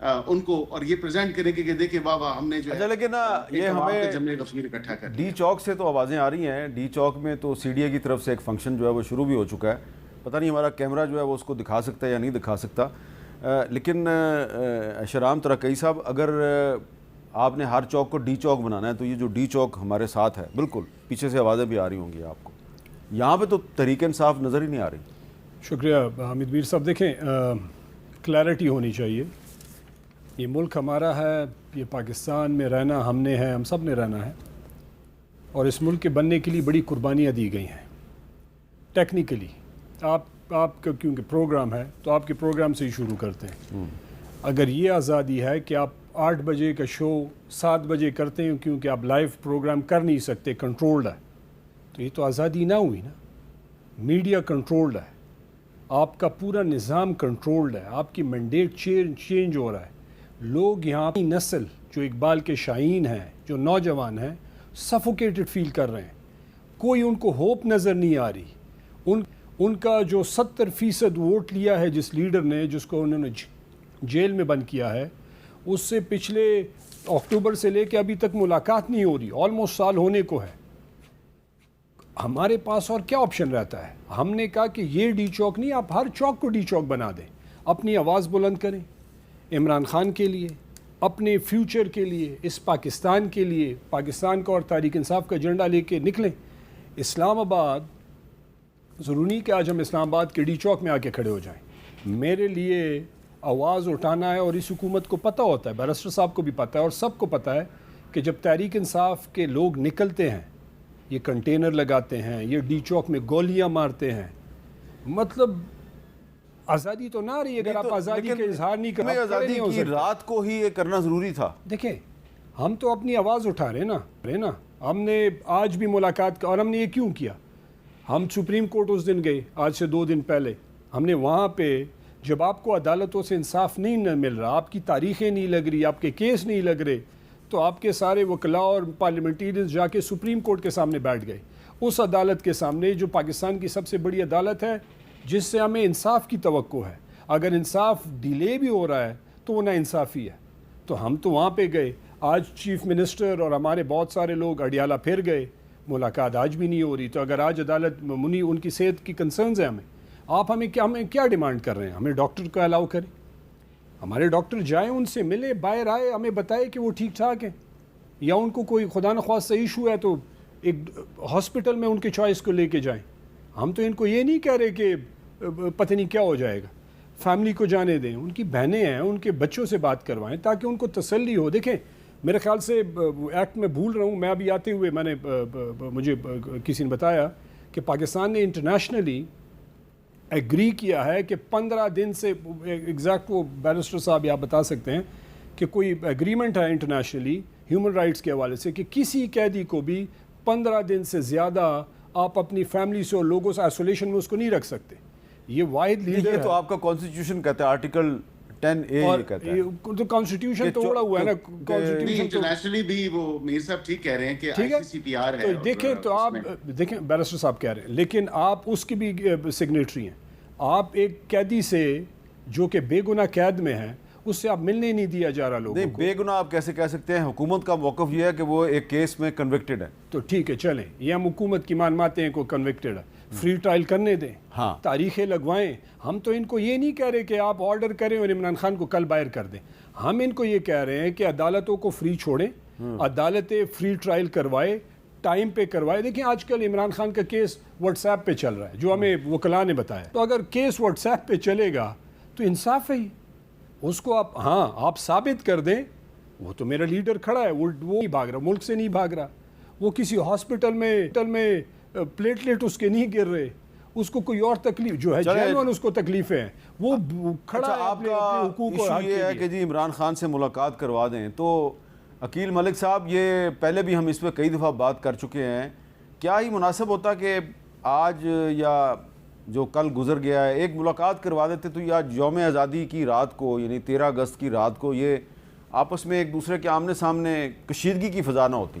ان کو اور یہ پریزنٹ کریں کہ دیکھیں واہ واہ ہم نے جو اچھا لیکن یہ ہمیں جمع غفیر اکٹھا کر ڈی چوک سے تو آوازیں آ رہی ہیں. ڈی چوک میں تو سی ڈی اے کی طرف سے ایک فنکشن جو ہے وہ شروع بھی ہو چکا ہے. پتہ نہیں ہمارا کیمرہ جو ہے وہ اس کو دکھا سکتا ہے یا نہیں دکھا سکتا. لیکن شرام ترقی صاحب, اگر آپ نے ہر چوک کو ڈی چوک بنانا ہے تو یہ جو ڈی چوک ہمارے ساتھ ہے, بالکل پیچھے سے آوازیں بھی آ رہی ہوں گی آپ کو, یہاں پہ تو تحریک انصاف نظر ہی نہیں آ رہی. شکریہ حامد میر صاحب. دیکھیں کلیئرٹی ہونی چاہیے. یہ ملک ہمارا ہے, یہ پاکستان میں رہنا ہم نے ہے, ہم سب نے رہنا ہے, اور اس ملک کے بننے کے لیے بڑی قربانیاں دی گئی ہیں. ٹیکنیکلی آپ کا کیونکہ پروگرام ہے تو آپ کے پروگرام سے ہی شروع کرتے ہیں. اگر یہ آزادی ہے کہ آپ 8 بجے کا شو 7 بجے کرتے ہیں کیونکہ آپ لائیو پروگرام کر نہیں سکتے, کنٹرولڈ ہے, تو یہ تو آزادی نہ ہوئی نا. میڈیا کنٹرولڈ ہے, آپ کا پورا نظام کنٹرولڈ ہے, آپ کی مینڈیٹ چینج ہو رہا ہے. لوگ یہاں کی نسل جو اقبال کے شائین ہیں, جو نوجوان ہیں, سفوکیٹڈ فیل کر رہے ہیں. کوئی ان کو ہوپ نظر نہیں آ رہی. ان کا جو 70% ووٹ لیا ہے جس لیڈر نے, جس کو انہوں نے جیل میں بند کیا ہے, اس سے پچھلے اکتوبر سے لے کے ابھی تک ملاقات نہیں ہو رہی. آلموسٹ سال ہونے کو ہے. ہمارے پاس اور کیا آپشن رہتا ہے؟ ہم نے کہا کہ یہ ڈی چوک نہیں, آپ ہر چوک کو ڈی چوک بنا دیں. اپنی آواز بلند کریں عمران خان کے لیے, اپنے فیوچر کے لیے, اس پاکستان کے لیے. پاکستان کا اور تحریک انصاف کا ایجنڈا لے کے نکلیں. اسلام آباد, ضروری نہیں کہ آج ہم اسلام آباد کے ڈی چوک میں آ کے کھڑے ہو جائیں. میرے لیے آواز اٹھانا ہے, اور اس حکومت کو پتہ ہوتا ہے, بیرسٹر صاحب کو بھی پتہ ہے, اور سب کو پتہ ہے کہ جب تحریک انصاف کے لوگ نکلتے ہیں, یہ کنٹینر لگاتے ہیں, یہ ڈی چوک میں گولیاں مارتے ہیں, مطلب آزادی تو نہ آ رہی. اگر آپ آزادی کا اظہار نہیں کریں, آزادی کی رات کو ہی یہ کرنا ضروری تھا. دیکھیں ہم تو اپنی آواز اٹھا رہے ہیں نا. ہم نے آج بھی ملاقات اور ہم نے یہ کیوں کیا؟ ہم سپریم کورٹ اس دن گئے, آج سے 2 دن پہلے. ہم نے وہاں پہ جب آپ کو عدالتوں سے انصاف نہیں مل رہا, آپ کی تاریخیں نہیں لگ رہی, آپ کے کیس نہیں لگ رہے, تو آپ کے سارے وکلاء اور پارلیمنٹیرینز جا کے سپریم کورٹ کے سامنے بیٹھ گئے. اس عدالت کے سامنے جو پاکستان کی سب سے بڑی عدالت ہے, جس سے ہمیں انصاف کی توقع ہے. اگر انصاف ڈیلے بھی ہو رہا ہے تو وہ نا انصافی ہے. تو ہم تو وہاں پہ گئے. آج چیف منسٹر اور ہمارے بہت سارے لوگ اڈیالہ پھر گئے, ملاقات آج بھی نہیں ہو رہی. تو اگر آج عدالت منی ان کی صحت کی کنسرنز ہیں, آپ ہمیں کیا ڈیمانڈ کر رہے ہیں؟ ہمیں ڈاکٹر کو الاؤ کریں, ہمارے ڈاکٹر جائیں, ان سے ملے, باہر آئے, ہمیں بتائے کہ وہ ٹھیک ٹھاک ہیں, یا ان کو کوئی خدا نخواستہ ایشو ہے تو ایک ہاسپٹل میں ان کے چوائس کو لے کے جائیں. ہم تو ان کو یہ نہیں کہہ رہے کہ پتہ نہیں کیا ہو جائے گا. فیملی کو جانے دیں, ان کی بہنیں ہیں, ان کے بچوں سے بات کروائیں تاکہ ان کو تسلی ہو. دیکھیں میرے خیال سے ایکٹ میں بھول رہا ہوں, میں ابھی آتے ہوئے مجھے کسی نے بتایا کہ پاکستان نے انٹرنیشنلی ایگری کیا ہے کہ 15 دن سے ایگزیکٹ, وہ بیرسٹر صاحب آپ بتا سکتے ہیں کہ کوئی ایگریمنٹ ہے انٹرنیشنلی ہیومن رائٹس کے حوالے سے کہ کسی قیدی کو بھی 15 دن سے زیادہ آپ اپنی فیملی سے اور لوگوں سے آئسولیشن میں اس کو نہیں رکھ سکتے. یہ واحد لیڈر یہ تو آپ کا کانسٹیٹیوشن کہتا ہے, آرٹیکل 10A یہ کہتا ہے. تو کانسٹیٹیوشن تو اڑا ہوا ہے نا. انٹرنیشنلی بھی وہ میر صاحب ٹھیک کہہ رہے ہیں کہ آئی سی سی پی آر ہے. تو دیکھیں, تو آپ دیکھیں بیرسٹر صاحب کہہ رہے ہیں, لیکن آپ اس کی بھی سگنیٹری ہیں. آپ ایک قیدی سے جو کہ بے گناہ قید میں ہے, اس سے آپ ملنے نہیں دیا جا رہا لوگوں کو. نہیں, بے گناہ آپ کیسے کہہ سکتے ہیں؟ حکومت کا موقف یہ ہے کہ وہ ایک کیس میں کنوکٹڈ ہے. تو ٹھیک ہے, چلیں, یہ ہم حکومت کی مانتے ہیں کو کنوکٹڈ ہے, فری ٹرائل کرنے دیں, ہاں, تاریخیں لگوائیں. ہم تو ان کو یہ نہیں کہہ رہے کہ آپ آرڈر کریں اور عمران خان کو کل باہر کر دیں. ہم ان کو یہ کہہ رہے ہیں کہ عدالتوں کو فری چھوڑیں, عدالتیں فری ٹرائل کروائے, ٹائم پہ کروائے. دیکھیں آج کل عمران خان کا کیس واٹس ایپ پہ چل رہا ہے, جو ہمیں وکلاء نے بتایا. تو اگر کیس واٹس ایپ پہ چلے گا تو انصاف ہے ہی. اس کو آپ ثابت کر دیں, وہ تو میرا لیڈر کھڑا ہے, وہ نہیں بھاگ رہا, ملک سے نہیں بھاگ رہا, وہ کسی ہاسپٹل میں پلیٹلیٹ اس کے نہیں گر رہے, اس کو کوئی اور تکلیف جو ہے جینوئن اس کو تکلیفیں ہیں, وہ کھڑا ہے آپ کا حقوق ایشو یہ ہے کہ جی عمران خان سے ملاقات کروا دیں. تو عقیل ملک صاحب, یہ پہلے بھی ہم اس پہ کئی دفعہ بات کر چکے ہیں, کیا ہی مناسب ہوتا کہ آج یا جو کل گزر گیا ہے ایک ملاقات کروا دیتے تو یہ آج یوم آزادی کی رات کو, یعنی 13 اگست کی رات کو, یہ آپس میں ایک دوسرے کے آمنے سامنے کشیدگی کی فضا نہ ہوتی.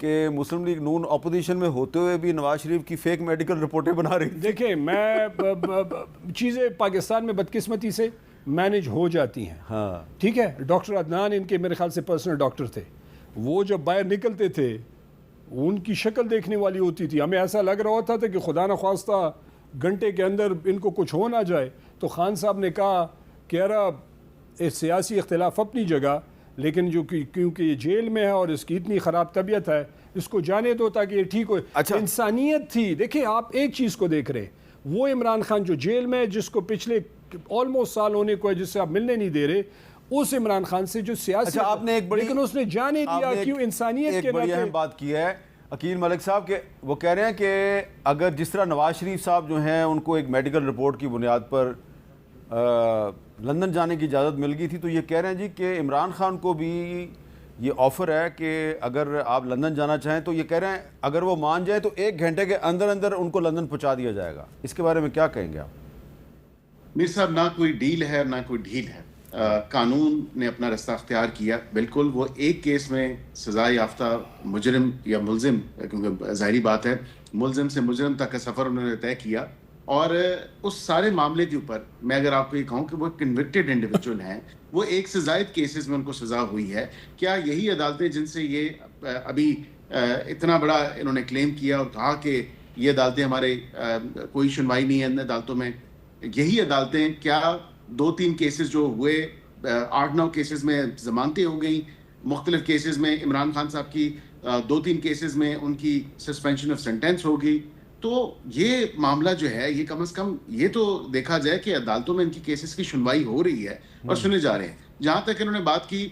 کہ مسلم لیگ نون اپوزیشن میں ہوتے ہوئے بھی نواز شریف کی فیک میڈیکل رپورٹیں بنا رہی تھی. دیکھیں میں چیزیں پاکستان میں بدقسمتی سے مینج ہو جاتی ہیں. ہاں ٹھیک ہے, ڈاکٹر عدنان ان کے میرے خیال سے پرسنل ڈاکٹر تھے. وہ جب باہر نکلتے تھے ان کی شکل دیکھنے والی ہوتی تھی, ہمیں ایسا لگ رہا ہوتا تھا کہ خدا نخواستہ گھنٹے کے اندر ان کو کچھ ہو نہ جائے. تو خان صاحب نے کہا کہ یار سیاسی اختلاف اپنی جگہ, لیکن جو کیونکہ یہ جیل میں ہے اور اس کی اتنی خراب طبیعت ہے, اس کو جانے دو تاکہ یہ ٹھیک ہو. اچھا. انسانیت تھی. دیکھیں آپ ایک چیز کو دیکھ رہے, وہ عمران خان جو جیل میں, جس کو پچھلے آلموسٹ سال ہونے کو ہے, جس سے آپ ملنے نہیں دے رہے, اس عمران خان سے جو سیاسی, اچھا آپ نے ایک بڑی, لیکن اس نے جانے دیا کیوں, انسانیت کے ایک بڑی اہم بات کی ہے عقیل ملک صاحب کہ وہ کہہ رہے ہیں کہ اگر جس طرح نواز شریف صاحب جو ہیں ان کو ایک میڈیکل رپورٹ کی بنیاد پر لندن جانے کی اجازت مل گئی تھی, تو یہ کہہ رہے ہیں جی کہ عمران خان کو بھی یہ آفر ہے کہ اگر آپ لندن جانا چاہیں تو یہ کہہ رہے ہیں اگر وہ مان جائے تو 1 گھنٹے کے اندر اندر ان کو لندن پہنچا دیا جائے گا. اس کے بارے میں کیا کہیں گے آپ؟ میر صاحب, نہ کوئی ڈیل ہے نہ کوئی ڈھیل ہے. قانون نے اپنا رستہ اختیار کیا. بالکل وہ ایک کیس میں سزا یافتہ مجرم یا ملزم, کیونکہ ظاہری بات ہے ملزم سے مجرم تک کا سفر انہوں نے طے کیا, اور اس سارے معاملے کے اوپر میں اگر آپ کو یہ کہوں کہ وہ کنوکٹڈ انڈیویجول ہیں, وہ 1 سے زائد کیسز میں ان کو سزا ہوئی ہے. کیا یہی عدالتیں جن سے یہ ابھی اتنا بڑا انہوں نے کلیم کیا اور کہا کہ یہ عدالتیں ہمارے کوئی سنوائی نہیں ہے ان عدالتوں میں, یہی عدالتیں کیا 2-3 کیسز جو ہوئے 8-9 کیسز میں ضمانتیں ہو گئیں, مختلف کیسز میں عمران خان صاحب کی 2-3 کیسز میں ان کی سسپینشن آف سینٹینس ہو گئی. تو یہ معاملہ جو ہے یہ کم از کم یہ تو دیکھا جائے کہ عدالتوں میں ان کی کیسز کی سنوائی ہو رہی ہے اور سنے جا رہے ہیں. جہاں تک انہوں نے بات کی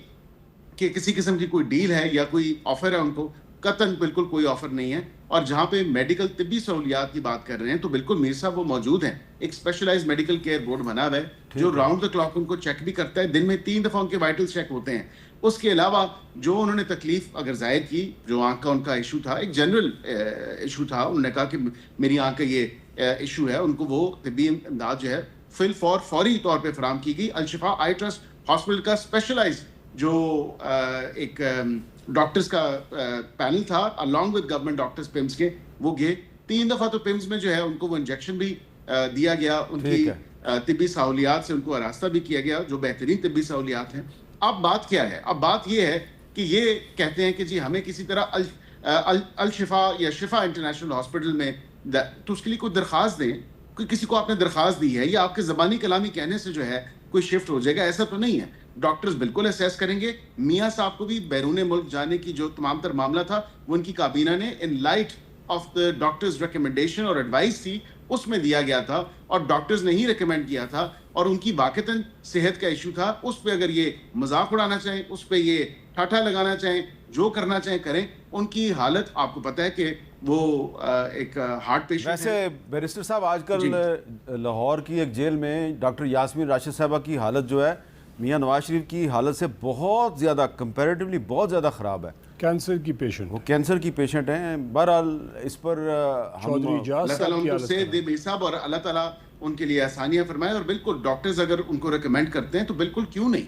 کہ کسی قسم کی کوئی ڈیل ہے یا کوئی آفر ہے ان کو, قطعاً بالکل کوئی آفر نہیں ہے. اور جہاں پہ میڈیکل طبی سہولیات کی بات کر رہے ہیں تو بالکل میر صاحب وہ موجود ہیں. ایک اسپیشلائز میڈیکل کیئر بورڈ بنا ہوا ہے جو راؤنڈ دا کلاک ان کو چیک بھی کرتا ہے. دن میں 3 دفعہ ان کے وائٹل چیک ہوتے ہیں. اس کے علاوہ جو انہوں نے تکلیف اگر ظاہر کی, جو آنکھ کا ان کا ایشو تھا, ایک جنرل ایشو تھا, انہوں نے کہا کہ میری آنکھ کا یہ ایشو ہے, ان کو وہ طبی امداد جو ہے فوری طور پہ فراہم کی گئی. الشفا آئی ٹرسٹ ہاسپٹل کا اسپیشلائز جو ایک ڈاکٹرز کا پینل تھا along with گورنمنٹ ڈاکٹرز پمس کے, وہ گئے 3 دفعہ. تو پمس میں جو ہے ان کو وہ انجیکشن بھی دیا گیا, ان کی طبی سہولیات سے ان کو آراستہ بھی کیا گیا, جو بہترین طبی سہولیات ہیں. اب بات کیا ہے؟ اب بات یہ ہے کہ یہ کہتے ہیں کہ جی ہمیں کسی طرح الشفا یا شفا انٹرنیشنل ہاسپٹل میں, تو اس کے لیے کوئی درخواست دیں. کسی کو آپ نے درخواست دی ہے یا آپ کے زبانی کلامی کہنے سے جو ہے کوئی شفٹ ہو جائے گا, ایسا تو نہیں ہے. ڈاکٹرز بالکل اسیس کریں گے. میاں صاحب کو بھی بیرون ملک جانے کی جو تمام تر معاملہ تھا وہ ان کی کابینہ نے in light of the doctors recommendation اور ایڈوائس تھی اس میں دیا گیا تھا, اور ڈاکٹرز نے ہی ریکمینڈ کیا تھا, اور ان کی واقعتاً صحت کا ایشو تھا. اس پہ اگر یہ مذاق اڑانا چاہیں, اس پہ یہ ٹھاٹھا لگانا چاہیں, جو کرنا چاہیں کریں. ان کی حالت آپ کو پتہ ہے کہ وہ ایک ہارٹ پیشنٹ. ویسے بیرسٹر صاحب آج کل لاہور کی ایک جیل میں ڈاکٹر یاسمین راشد صاحبہ کی حالت جو ہے میاں نواز شریف کی حالت سے بہت زیادہ کمپیریٹیولی بہت زیادہ خراب ہے. کینسر کی پیشنٹ, وہ کینسر کی پیشنٹ ہیں. بہرحال اس پر اللہ تعالیٰ ان کو صحت دے صاحب, اور اللہ تعالیٰ ان کے لیے آسانیاں فرمائے. اور بالکل ڈاکٹرز اگر ان کو ریکمینڈ کرتے ہیں تو بالکل کیوں نہیں.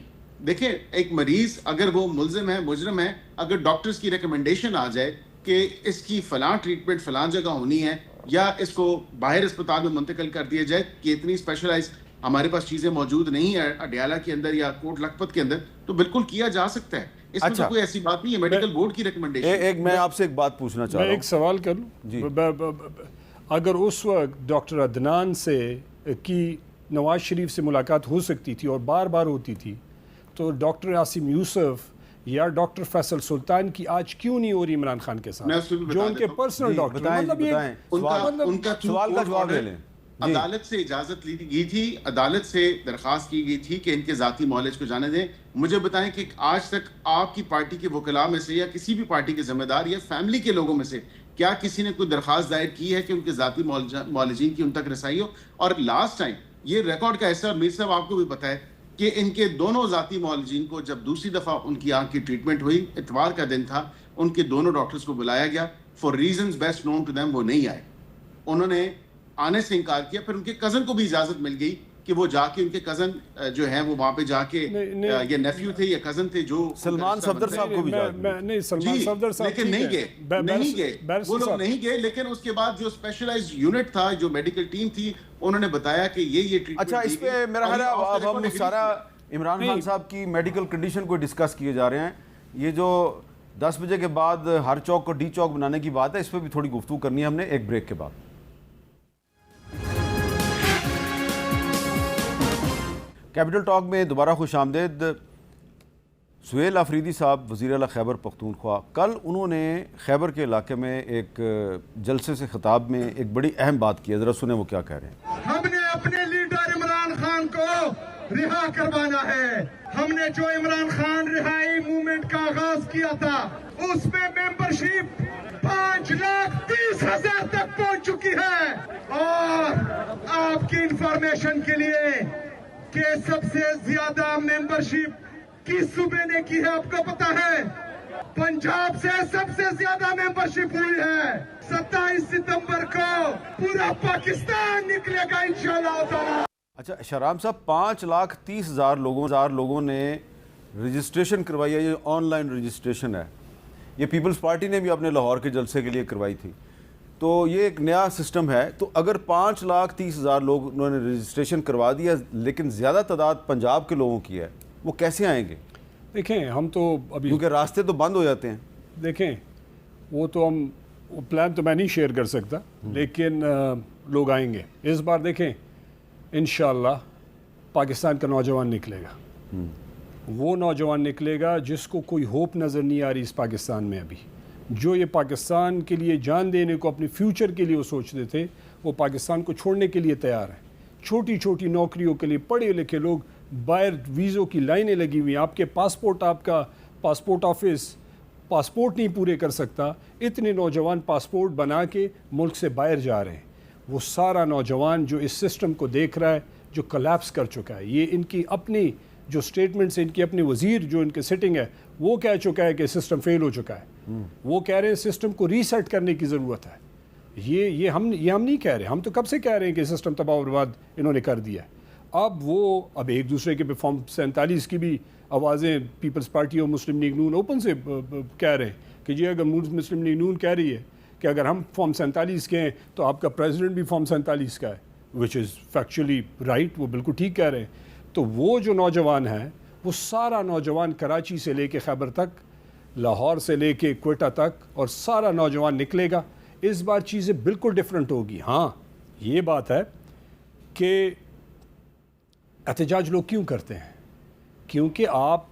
دیکھیں ایک مریض اگر وہ ملزم ہے مجرم ہے, اگر ڈاکٹرز کی ریکمنڈیشن آ جائے کہ اس کی فلاں ٹریٹمنٹ فلاں جگہ ہونی ہے, یا اس کو باہر اسپتال میں منتقل کر دیا جائے کہ اتنی اسپیشلائز ہمارے پاس چیزیں موجود نہیں ہیں اڈیالہ کے اندر یا کوٹ لکھپت کے اندر, تو بالکل کیا جا سکتا ہے. اس میں تو کوئی ایسی بات نہیں ہے. میڈیکل بورڈ کی ریکمنڈیشن. ایک میں آپ سے ایک بات پوچھنا چاہ رہا ہوں, میں ایک سوال کر لوں. اگر اس وقت ڈاکٹر عدنان سے کی نواز شریف سے ملاقات ہو سکتی تھی اور بار بار ہوتی تھی, تو ڈاکٹر عاصم یوسف یا ڈاکٹر فیصل سلطان کی آج کیوں نہیں ہو رہی عمران خان کے ساتھ, جو ان کے پرسنل ڈاکٹر. ان کا سوال کا جواب لے لیں. عدالت سے اجازت لی گئی تھی, عدالت سے درخواست کی گئی تھی کہ ان کے ذاتی معالج کو جانے دیں. مجھے بتائیں کہ آج تک آپ کی پارٹی کے وکلاء میں سے یا کسی بھی پارٹی کے ذمہ دار یا فیملی کے لوگوں میں سے کیا کسی نے کوئی درخواست دائر کی ہے کہ ان کے ذاتی معالجین کی ان تک رسائی ہو؟ اور لاسٹ ٹائم یہ ریکارڈ کا ایسا, میر صاحب آپ کو بھی پتہ ہے کہ ان کے دونوں ذاتی معالجین کو جب دوسری دفعہ ان کی آنکھ کی ٹریٹمنٹ ہوئی, اتوار کا دن تھا, ان کے دونوں ڈاکٹرز کو بلایا گیا. For reasons best known to them وہ نہیں آئے, انہوں نے آنے سے انکار کیا. پھر ان کے کزن کو بھی اجازت مل گئی کہ کہ وہ جا کے ان کے کزن جو ہیں وہ وہاں پہ جا کے یہ نیفیو تھے یا کزن تھے جو سلمان صفدر صاحب کو بھی نہیں سلمان صفدر صاحب لیکن نہیں گئے وہ لوگ نہیں گئے، لیکن اس کے بعد جو اسپیشلائزڈ یونٹ تھا، جو میڈیکل ٹیم تھی، انہوں نے بتایا کہ یہ اچھا اس پہ میرا خیال ہے اب ہم سارا عمران خان صاحب کی میڈیکل کنڈیشن کو ڈسکس کیے جا رہے ہیں. یہ جو 10 بجے کے بعد ہر چوک کو ڈی چوک بنانے کی بات ہے، اس پہ بھی تھوڑی گفتگو کرنی ہے ہم نے ایک بریک کے بعد. کیپٹل ٹاک میں دوبارہ خوش آمدید. سہیل آفریدی صاحب وزیر اعلیٰ خیبر پختونخوا، کل انہوں نے خیبر کے علاقے میں ایک جلسے سے خطاب میں ایک بڑی اہم بات کی ہے. ذرا سنیں وہ کیا کہہ رہے ہیں. ہم نے اپنے لیڈر عمران خان کو رہا کروانا ہے. ہم نے جو عمران خان رہائی موومنٹ کا آغاز کیا تھا، اس میں ممبرشپ 5,30,000 تک پہنچ چکی ہے. اور آپ کی انفارمیشن کے لیے کہ سب سے زیادہ ممبرشپ کس صوبے نے کی ہے آپ کو پتا ہے؟ پنجاب سے سب سے زیادہ ممبرشپ ہوئی ہے. 27 ستمبر کو پورا پاکستان نکلے گا انشاءاللہ تعالی. اچھا شہرام صاحب، 5,30,000 لوگوں نے رجسٹریشن کروائی ہے. یہ آن لائن رجسٹریشن ہے. یہ پیپلز پارٹی نے بھی اپنے لاہور کے جلسے کے لیے کروائی تھی. تو یہ ایک نیا سسٹم ہے. تو اگر 5,30,000 لوگوں نے رجسٹریشن کروا دیا لیکن زیادہ تعداد پنجاب کے لوگوں کی ہے، وہ کیسے آئیں گے؟ دیکھیں ہم تو ابھی کیونکہ راستے تو بند ہو جاتے ہیں. دیکھیں وہ تو ہم پلان تو میں نہیں شیئر کر سکتا، لیکن لوگ آئیں گے اس بار. دیکھیں انشاءاللہ پاکستان کا نوجوان نکلے گا. وہ نوجوان نکلے گا جس کو کوئی ہوپ نظر نہیں آ رہی اس پاکستان میں ابھی. جو یہ پاکستان کے لیے جان دینے کو، اپنے فیوچر کے لیے وہ سوچتے تھے، وہ پاکستان کو چھوڑنے کے لیے تیار ہیں. چھوٹی چھوٹی نوکریوں کے لیے پڑھے لکھے لوگ، باہر ویزوں کی لائنیں لگی ہوئی ہیں. آپ کے پاسپورٹ، آپ کا پاسپورٹ آفس پاسپورٹ نہیں پورے کر سکتا. اتنے نوجوان پاسپورٹ بنا کے ملک سے باہر جا رہے ہیں. وہ سارا نوجوان جو اس سسٹم کو دیکھ رہا ہے، جو کلیپس کر چکا ہے. یہ ان کی اپنی جو سٹیٹمنٹس، ان کی اپنی وزیر جو ان کے سٹنگ ہے، وہ کہہ چکا ہے کہ سسٹم فیل ہو چکا ہے. وہ کہہ رہے ہیں سسٹم کو ریسیٹ کرنے کی ضرورت ہے. یہ ہم نہیں کہہ رہے. ہم تو کب سے کہہ رہے ہیں کہ سسٹم تباہ و برباد انہوں نے کر دیا ہے. اب ایک دوسرے کے پہ فارم 47 کی بھی آوازیں پیپلز پارٹی اور مسلم لیگ نون اوپن سے کہہ رہے ہیں کہ جی اگر مسلم لیگ نون کہہ رہی ہے کہ اگر ہم فارم 47 کے ہیں تو آپ کا پریزیڈنٹ بھی فارم 47 کا ہے، وچ از فیکچولی رائٹ. وہ بالکل ٹھیک کہہ رہے ہیں. تو وہ جو نوجوان ہیں، وہ سارا نوجوان کراچی سے لے کے خیبر تک، لاہور سے لے کے کوئٹہ تک، اور سارا نوجوان نکلے گا. اس بار چیزیں بالکل ڈیفرنٹ ہوگی. ہاں یہ بات ہے کہ احتجاج لوگ کیوں کرتے ہیں؟ کیونکہ آپ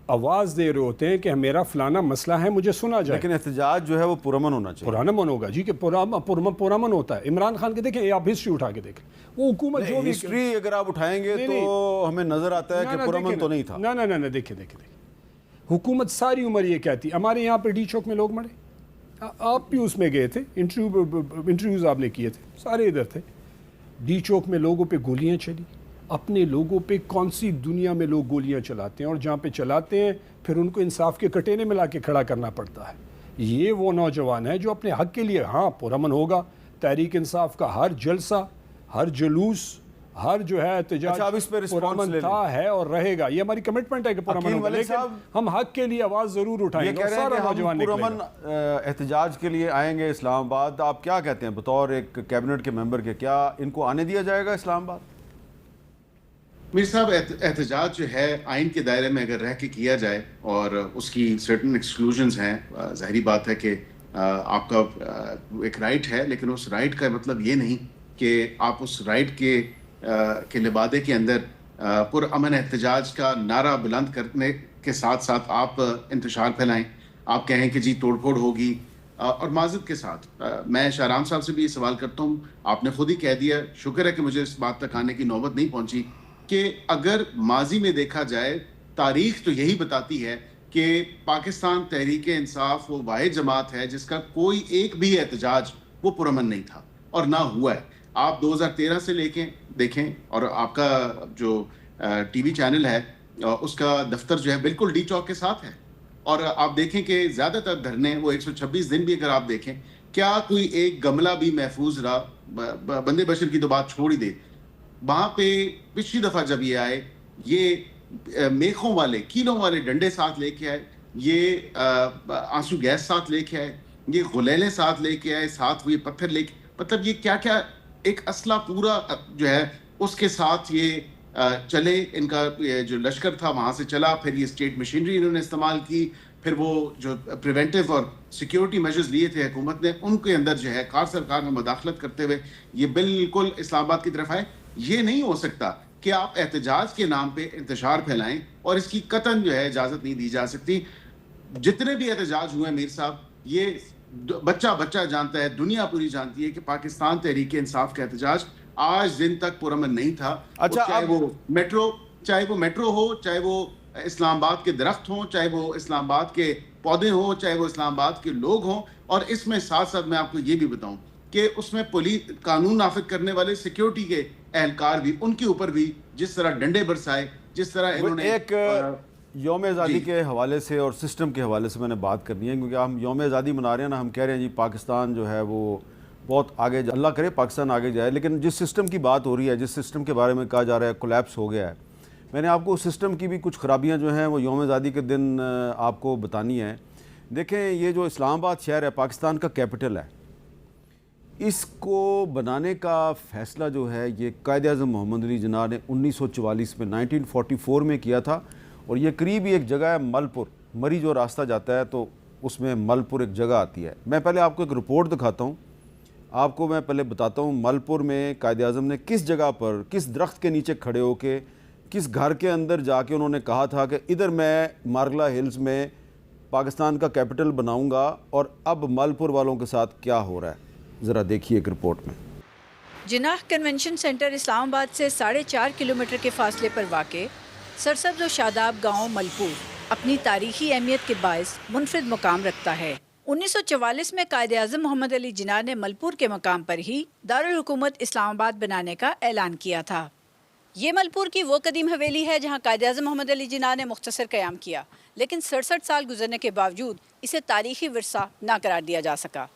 آواز دے رہے ہوتے ہیں کہ میرا فلانا مسئلہ ہے، مجھے سنا جائے. لیکن احتجاج جو ہے وہ پرامن ہونا چاہیے. پرامن ہوگا جی، کہ پرامن ہوتا ہے. عمران خان کے دیکھیں، آپ ہسٹری اٹھا کے دیکھیں، وہ حکومت جو بھی ہسٹری اگر آپ اٹھائیں گے تو ہمیں نظر آتا ہے کہ پرامن تو نہیں تھا. نہ دیکھیں حکومت ساری عمر یہ کہتی. ہمارے یہاں پہ ڈی چوک میں لوگ مرے، آپ بھی اس میں گئے تھے، انٹرویوز آپ نے کیے تھے، سارے ادھر تھے. ڈی چوک میں لوگوں پہ گولیاں چلی. اپنے لوگوں پہ کون سی دنیا میں لوگ گولیاں چلاتے ہیں، اور جہاں پہ چلاتے ہیں پھر ان کو انصاف کے کٹینے میں لا کے کھڑا کرنا پڑتا ہے. یہ وہ نوجوان ہے جو اپنے حق کے لیے، ہاں پرامن ہوگا. تحریک انصاف کا ہر جلسہ، ہر جلوس، ہر جو ہے احتجاج پرامن تھا، ہے اور رہے گا. یہ ہماری کمٹمنٹ ہے کہ پرامن ہوگا، لیکن ہم حق کے لیے آواز ضرور اٹھائیں گے. سارا نوجوان پرامن احتجاج کے لیے آئیں گے اسلام آباد. آپ کیا کہتے ہیں بطور ایک کیبنٹ کے ممبر کے، کیا ان کو آنے دیا جائے گا اسلام آباد؟ میر صاحب، احتجاج جو ہے آئین کے دائرے میں اگر رہ کے کیا جائے اور اس کی سرٹن ایکسکلوژنز ہیں، ظاہری بات ہے کہ آپ کا ایک رائٹ ہے، لیکن اس رائٹ کا مطلب یہ نہیں کہ آپ اس رائٹ کے لبادے کے اندر پرامن احتجاج کا نعرہ بلند کرنے کے ساتھ ساتھ آپ انتشار پھیلائیں. آپ کہیں کہ جی توڑ پھوڑ ہوگی. اور معذرت کے ساتھ میں شاہرام صاحب سے بھی یہ سوال کرتا ہوں، آپ نے خود ہی کہہ دیا، شکر ہے کہ مجھے اس بات تک آنے کی نوبت نہیں پہنچی، کہ اگر ماضی میں دیکھا جائے، تاریخ تو یہی بتاتی ہے کہ پاکستان تحریک انصاف وہ واحد جماعت ہے جس کا کوئی ایک بھی احتجاج وہ پرامن نہیں تھا اور نہ ہوا ہے. آپ 2013 سے لے کے دیکھیں، اور آپ کا جو ٹی وی چینل ہے اس کا دفتر جو ہے بالکل ڈی چوک کے ساتھ ہے. اور آپ دیکھیں کہ زیادہ تر دھرنے وہ 126 دن بھی اگر آپ دیکھیں، کیا کوئی ایک گملہ بھی محفوظ رہا؟ بندے بشر کی تو بات چھوڑ ہی دے. وہاں پہ پچھلی دفعہ جب یہ آئے یہ میخوں والے کیلوں والے ڈنڈے ساتھ لے کے آئے, یہ آنسو گیس ساتھ لے کے آئے, یہ غلیلیں ساتھ لے کے آئے, ساتھ یہ پتھر لے کے, مطلب یہ کیا کیا ایک اسلحہ پورا جو ہے اس کے ساتھ یہ چلے. ان کا جو لشکر تھا وہاں سے چلا, پھر یہ اسٹیٹ مشینری انہوں نے استعمال کی, پھر وہ جو پریونٹیو اور سیکیورٹی میجرز لیے تھے حکومت نے ان کے اندر جو ہے کار سرکار میں مداخلت کرتے ہوئے یہ بالکل اسلام آباد کی طرف آئے. یہ نہیں ہو سکتا کہ آپ احتجاج کے نام پہ انتشار پھیلائیں, اور اس کی قطعاً جو ہے اجازت نہیں دی جا سکتی. جتنے بھی احتجاج ہوئے میر صاحب, یہ بچہ جانتا ہے, دنیا پوری جانتی ہے کہ پاکستان تحریک انصاف کا احتجاج آج دن تک پرامن نہیں تھا. چاہے وہ میٹرو ہو, چاہے وہ اسلام آباد کے درخت ہوں, چاہے وہ اسلام آباد کے پودے ہوں, چاہے وہ اسلام آباد کے لوگ ہوں. اور اس میں ساتھ ساتھ میں آپ کو یہ بھی بتاؤں کہ اس میں پولیس قانون نافذ کرنے والے سیکیورٹی کے اہلکار بھی, ان کے اوپر بھی جس طرح ڈنڈے برسائے, جس طرح انہوں نے ایک یوم آزادی کے حوالے سے اور سسٹم کے حوالے سے میں نے بات کرنی ہے, کیونکہ ہم یوم آزادی منا رہے ہیں نا, ہم کہہ رہے ہیں جی پاکستان جو ہے وہ بہت آگے اللہ کرے پاکستان آگے جائے, لیکن جس سسٹم کی بات ہو رہی ہے, جس سسٹم کے بارے میں کہا جا رہا ہے کولیپس ہو گیا ہے, میں نے آپ کو اس سسٹم کی بھی کچھ خرابیاں جو ہیں وہ یوم آزادی کے دن آپ کو بتانی ہیں. دیکھیں, یہ جو اسلام آباد شہر ہے پاکستان کا کیپٹل ہے, اس کو بنانے کا فیصلہ جو ہے یہ قائد اعظم محمد علی جناح نے 1944 میں 1944 میں کیا تھا. اور یہ قریب ہی ایک جگہ ہے مل پور, مری جو راستہ جاتا ہے تو اس میں مل پور ایک جگہ آتی ہے. میں پہلے آپ کو ایک رپورٹ دکھاتا ہوں, آپ کو میں پہلے بتاتا ہوں مل پور میں قائد اعظم نے کس جگہ پر, کس درخت کے نیچے کھڑے ہو کے, کس گھر کے اندر جا کے انہوں نے کہا تھا کہ ادھر میں مارگلا ہلز میں پاکستان کا کیپٹل بناؤں گا. اور اب مل پور والوں کے ساتھ کیا ہو رہا ہے ذرا دیکھیے ایک رپورٹ میں. جناح کنونشن سینٹر اسلام آباد سے 4.5 کلومیٹر کے فاصلے پر واقع سرسبز و شاداب گاؤں ملپور اپنی تاریخی اہمیت کے باعث منفرد مقام رکھتا ہے. 1944 میں قائد اعظم محمد علی جناح نے ملپور کے مقام پر ہی دارالحکومت اسلام آباد بنانے کا اعلان کیا تھا. یہ ملپور کی وہ قدیم حویلی ہے جہاں قائد اعظم محمد علی جناح نے مختصر قیام کیا, لیکن 67 سال گزرنے کے باوجود اسے تاریخی ورثہ نہ قرار دیا جا سکا.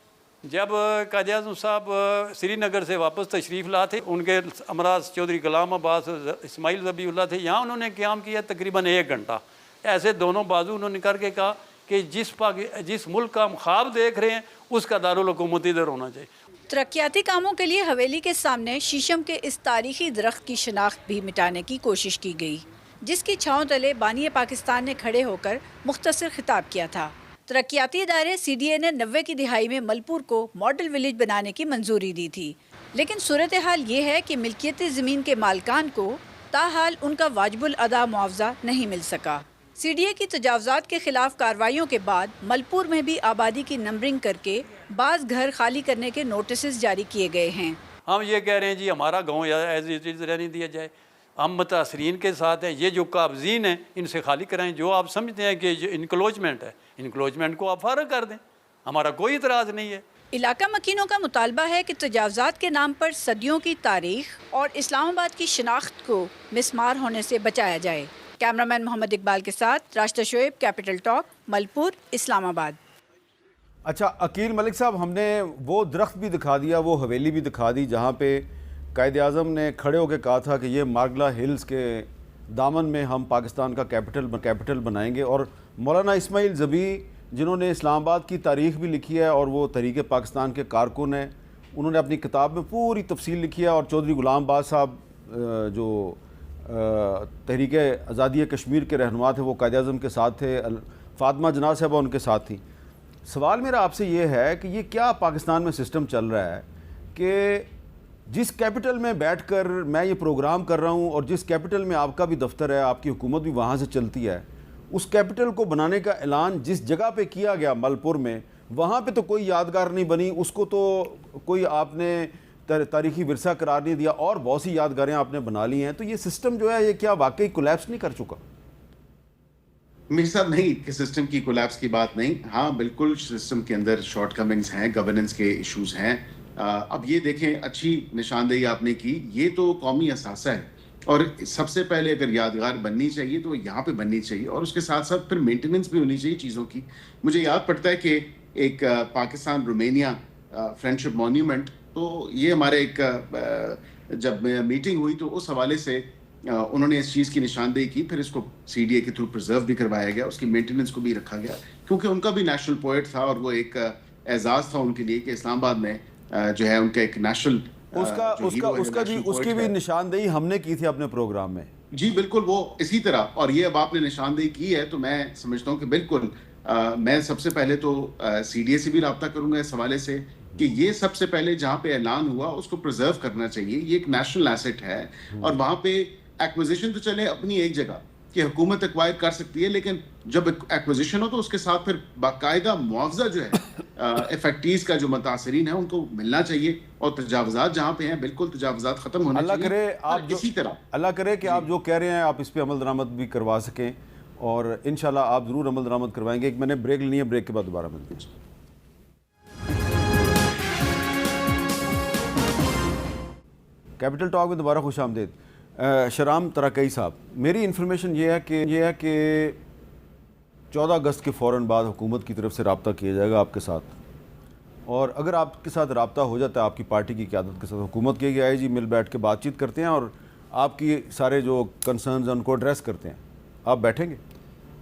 جب قائد اعظم صاحب سری نگر سے واپس تشریف لاتے, ان کے امراض چودھری غلام عباس, اسماعیل ذبیح اللہ تھے, یہاں انہوں نے قیام کیا تقریباً 1 گھنٹہ. ایسے دونوں بازو انہوں نے کر کے کہا کہ جس ملک کا ہم خواب دیکھ رہے ہیں اس کا دارالحکومت ادھر ہونا چاہیے. ترقیاتی کاموں کے لیے حویلی کے سامنے شیشم کے اس تاریخی درخت کی شناخت بھی مٹانے کی کوشش کی گئی, جس کی چھاؤں تلے بانی پاکستان نے کھڑے ہو کر مختصر خطاب کیا تھا. ترقیاتی ادارے CDA نے 90 کی دہائی میں ملپور کو ماڈل ولیج بنانے کی منظوری دی تھی, لیکن صورتحال یہ ہے کہ ملکیت زمین کے مالکان کو تاحال ان کا واجب الادا معاوضہ نہیں مل سکا. CDA کی تجاوزات کے خلاف کارروائیوں کے بعد ملپور میں بھی آبادی کی نمبرنگ کر کے بعض گھر خالی کرنے کے نوٹسز جاری کیے گئے ہیں. ہم یہ کہہ رہے ہیں جی ہمارا گاؤں ایز اٹ از رہنے دیا جائے, ہم متاثرین کے ساتھ ہیں, یہ جو قابضین ہیں ان سے خالی کرائیں. جو آپ سمجھتے ہیں کہ جو انکلوجمنٹ ہے, انکلوجمنٹ کو آپ فارغ کر دیں, ہمارا کوئی اعتراض نہیں ہے. علاقہ مکینوں کا مطالبہ ہے کہ تجاوزات کے نام پر صدیوں کی تاریخ اور اسلام آباد کی شناخت کو مسمار ہونے سے بچایا جائے. کیمرامین محمد اقبال کے ساتھ راشدہ شعیب, کیپٹل ٹاک, ملپور, اسلام آباد. اچھا عقیل ملک صاحب, ہم نے وہ درخت بھی دکھا دیا, وہ حویلی بھی دکھا دی جہاں پہ قائد اعظم نے کھڑے ہو کے کہا تھا کہ یہ مارگلا ہلز کے دامن میں ہم پاکستان کا کیپٹل بنائیں گے. اور مولانا اسماعیل ذبیح جنہوں نے اسلام آباد کی تاریخ بھی لکھی ہے اور وہ تحریک پاکستان کے کارکن ہیں, انہوں نے اپنی کتاب میں پوری تفصیل لکھی ہے. اور چودھری غلام عباس صاحب جو تحریک آزادی کشمیر کے رہنما تھے وہ قائد اعظم کے ساتھ تھے, فاطمہ جناح صاحبہ ان کے ساتھ تھیں. سوال میرا آپ سے یہ ہے کہ یہ کیا پاکستان میں سسٹم چل رہا ہے کہ جس کیپٹل میں بیٹھ کر میں یہ پروگرام کر رہا ہوں اور جس کیپٹل میں آپ کا بھی دفتر ہے, آپ کی حکومت بھی وہاں سے چلتی ہے, اس کیپٹل کو بنانے کا اعلان جس جگہ پہ کیا گیا ملپور میں, وہاں پہ تو کوئی یادگار نہیں بنی, اس کو تو کوئی آپ نے تاریخی ورثہ قرار نہیں دیا, اور بہت سی یادگاریں آپ نے بنا لی ہیں. تو یہ سسٹم جو ہے یہ کیا واقعی کولیپس نہیں کر چکا؟ میر صاحب نہیں, کہ سسٹم کی کولیپس کی بات نہیں. ہاں بالکل سسٹم کے اندر شارٹ کمنگز ہیں, گورننس کے ایشوز ہیں. اب یہ دیکھیں, اچھی نشاندہی آپ نے کی, یہ تو قومی اثاثہ ہے اور سب سے پہلے اگر یادگار بننی چاہیے تو یہاں پہ بننی چاہیے, اور اس کے ساتھ ساتھ پھر مینٹیننس بھی ہونی چاہیے چیزوں کی. مجھے یاد پڑتا ہے کہ ایک پاکستان رومینیا فرینڈشپ مونیومنٹ, تو یہ ہمارے ایک جب میٹنگ ہوئی تو اس حوالے سے انہوں نے اس چیز کی نشاندہی کی، پھر اس کو سی ڈی اے کے تھرو پرزرو بھی کروایا گیا، اس کی مینٹیننس کو بھی رکھا گیا، کیونکہ ان کا بھی نیشنل پوئٹ تھا اور وہ ایک اعزاز تھا ان کے لیے کہ اسلام آباد میں جو ہے ان کا ایک نیشنل اس کی بھی نشاندہی ہم نے کی تھی اپنے پروگرام میں. جی بالکل، وہ اسی طرح. اور یہ اب آپ نے نشاندہی کی ہے تو میں سمجھتا ہوں کہ بالکل میں سب سے پہلے تو سی ڈی اے سے بھی رابطہ کروں گا اس حوالے سے کہ یہ سب سے پہلے جہاں پہ اعلان ہوا اس کو پرزرو کرنا چاہیے. یہ ایک نیشنل ایسٹ ہے اور وہاں پہ ایکوزیشن تو چلے اپنی ایک جگہ کہ حکومت ایکوائر کر سکتی ہے، لیکن جب ایکوزیشن ہو تو اس کے ساتھ پھر باقاعدہ معاوضہ جو ہے افیکٹیز کا جو متاثرین ہیں ان کو ملنا چاہیے، اور تجاوزات جہاں پہ ہیں بالکل تجاوزات ختم ہونا چاہیے. اللہ کرے اسی طرح اللہ کرے کہ آپ جو کہہ رہے ہیں آپ اس پہ عمل درآمد بھی کروا سکیں، اور انشاءاللہ آپ ضرور عمل درآمد کروائیں گے. ایک میں نے بریک لینی ہے، بریک کے بعد دوبارہ ملتے ہیں. کیپٹل ٹاک میں دوبارہ خوش آمدید. شہرام ترکئی صاحب، میری انفارمیشن یہ ہے کہ 14 اگست کے فوراً بعد حکومت کی طرف سے رابطہ کیا جائے گا آپ کے ساتھ، اور اگر آپ کے ساتھ رابطہ ہو جاتا ہے آپ کی پارٹی کی قیادت کے ساتھ، حکومت کے آئی جی مل بیٹھ کے بات چیت کرتے ہیں اور آپ کی سارے جو کنسرنز ہیں ان کو ایڈریس کرتے ہیں، آپ بیٹھیں گے؟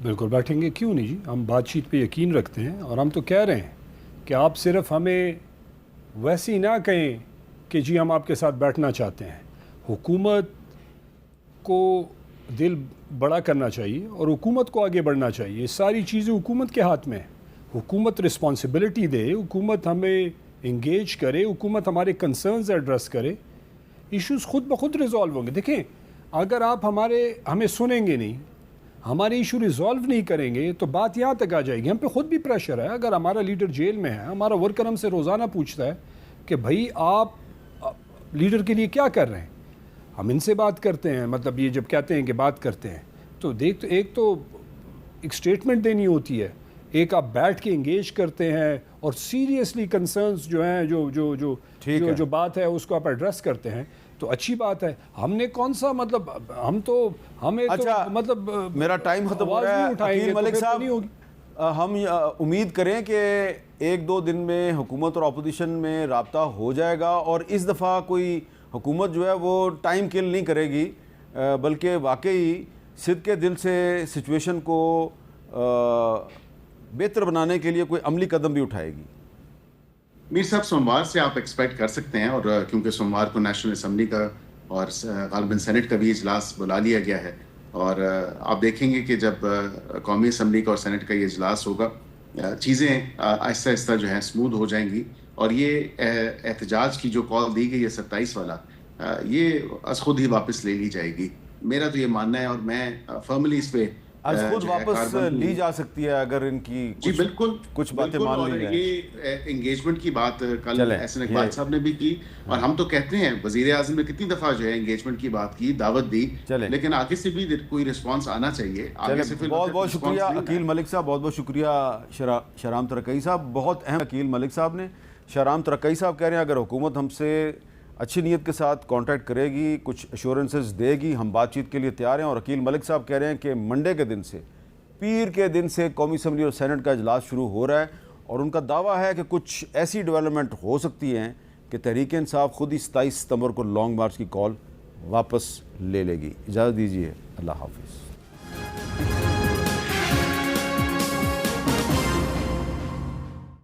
بالکل بیٹھیں گے، کیوں نہیں جی. ہم بات چیت پہ یقین رکھتے ہیں اور ہم تو کہہ رہے ہیں کہ آپ صرف ہمیں ویسی نہ کہیں کہ جی ہم آپ کے ساتھ بیٹھنا چاہتے ہیں. حکومت کو دل بڑا کرنا چاہیے اور حکومت کو آگے بڑھنا چاہیے. ساری چیزیں حکومت کے ہاتھ میں ہیں. حکومت رسپانسبلٹی دے، حکومت ہمیں انگیج کرے، حکومت ہمارے کنسرنز ایڈریس کرے، ایشوز خود بخود ریزالو ہوں گے. دیکھیں، اگر آپ ہمیں سنیں گے نہیں، ہمارے ایشو ریزالو نہیں کریں گے تو بات یہاں تک آ جائے گی. ہم پہ خود بھی پریشر ہے. اگر ہمارا لیڈر جیل میں ہے، ہمارا ورکر ہم سے روزانہ پوچھتا ہے کہ بھائی آپ لیڈر کے لیے کیا کر رہے ہیں. ہم ان سے بات کرتے ہیں، مطلب یہ جب کہتے ہیں کہ بات کرتے ہیں تو ایک تو ایک سٹیٹمنٹ دینی ہوتی ہے، ایک آپ بیٹھ کے انگیج کرتے ہیں اور سیریسلی کنسرنز جو ہیں جو بات ہے اس کو آپ ایڈریس کرتے ہیں تو اچھی بات ہے. ہم نے کون سا مطلب ہمیں مطلب میرا ٹائم ختم ہو رہا ہے. عقیل ملک صاحب، ہم امید کریں کہ 1-2 دن میں حکومت اور اپوزیشن میں رابطہ ہو جائے گا اور اس دفعہ کوئی حکومت جو ہے وہ ٹائم کل نہیں کرے گی، بلکہ واقعی صدق کے دل سے سچویشن کو بہتر بنانے کے لیے کوئی عملی قدم بھی اٹھائے گی. میر صاحب، سوموار سے آپ ایکسپیکٹ کر سکتے ہیں، اور کیونکہ سوموار کو نیشنل اسمبلی کا اور غالباً سینٹ کا بھی اجلاس بلا لیا گیا ہے، اور آپ دیکھیں گے کہ جب قومی اسمبلی کا اور سینٹ کا یہ اجلاس ہوگا چیزیں آہستہ آہستہ جو ہے اسموتھ ہو جائیں گی، اور یہ احتجاج کی جو کال دی گئی ہے 27 والا، یہ از خود ہی واپس لے لی جائے گی. میرا تو یہ ماننا ہے اور میں فرملی اس پہ از خود واپس لی جا سکتی ہے اگر ان کی جی بالکل کچھ باتیں مان لی جائیں. یہ انگیجمنٹ کی بات کل احسن اقبال صاحب نے بھی کی، اور ہم تو کہتے ہیں وزیر اعظم نے کتنی دفعہ جو ہے انگیجمنٹ کی بات کی، دعوت دی، لیکن آگے سے بھی کوئی رسپانس آنا چاہیے. بہت بہت شکریہ عقیل ملک صاحب، بہت بہت شکریہ شہرام ترکئی صاحب. بہت اہم عقیل ملک صاحب نے. شہرام ترکئی صاحب کہہ رہے ہیں اگر حکومت ہم سے اچھی نیت کے ساتھ کانٹیکٹ کرے گی، کچھ ایشورنسز دے گی، ہم بات چیت کے لیے تیار ہیں. اور عقیل ملک صاحب کہہ رہے ہیں کہ منڈے کے دن سے، پیر کے دن سے قومی اسمبلی اور سینٹ کا اجلاس شروع ہو رہا ہے، اور ان کا دعویٰ ہے کہ کچھ ایسی ڈیولپمنٹ ہو سکتی ہیں کہ تحریک انصاف خود ہی 27 ستمبر کو لانگ مارچ کی کال واپس لے لے گی. اجازت دیجیے، اللہ حافظ.